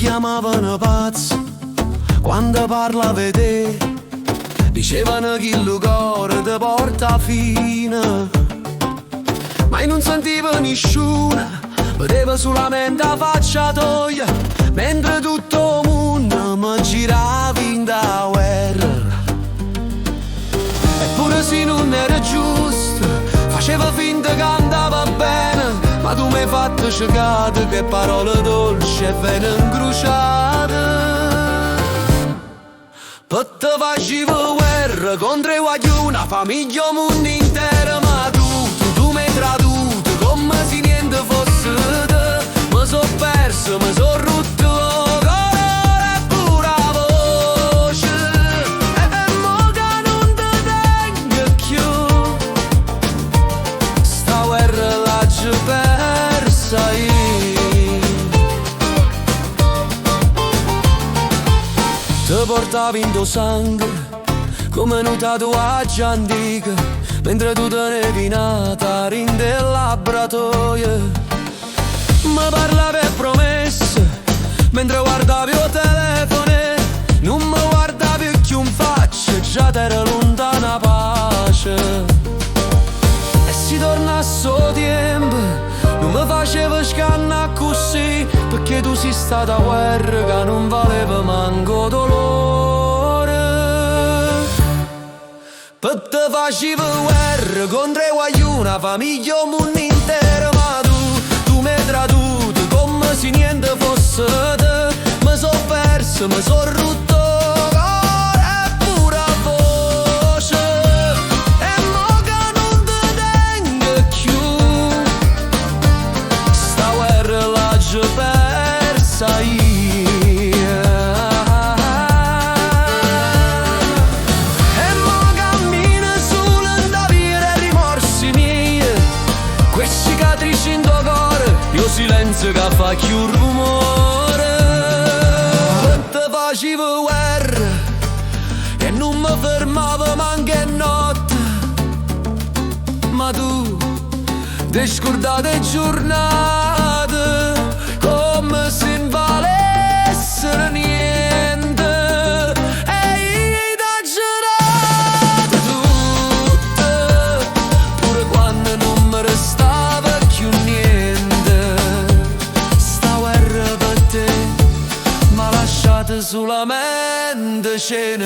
chiamavano pazzo quando parlava te, dicevano che il cuore ti porta fine, ma io non sentivo nessuno, vedevo solamente la faccia tua, mentre tutto il mondo mi girava in da guerra. Eppure se non era giusto, facevo finta che andava bene, ma tu mi hai fatto cercare che parole dolci e vene incrociate. Per te facevo guerra contro i guaglioni, una famiglia, un mondo intero, ma tu mi hai traduto come se niente fosse te. Mi so perso, mi so rotto cuore e pure la voce, e mo che non te tengo più, sta guerra l'ho persa io. Ti portavi in tuo sangue come un tatuaggio antico, mentre tu tenevi nata in del laboratorio. Mi parlavi e promesse mentre guardavi il telefono, non mi guardavi più in faccia, già t'era lontana pace. E si tornasse il tempo, non mi facevo scannare così, perché tu sei stata a guerra che non valeva manco dolore. Per te facevo guerra contro i guaglioni, una famiglia, un mondo intero, ma tu mi hai traduto come se niente fosse te. Mi so perso, mi so rotto cuore e pure la voce, e mo che non te tengo più, sta guerra l'ho persa io. E mo cammino solo in da via rimorsi miei, quelle cicatrici in tuo cuore, io silenzio che fa più rumore. Te facevo guerra e non mi fermavo manco a notte, ma tu ti scordate le giornate come se non valessero niente, e io t'ho giurato tutte, pure quando non mi restava più niente. Sta guerra per te m'ha lasciato solamente cenere.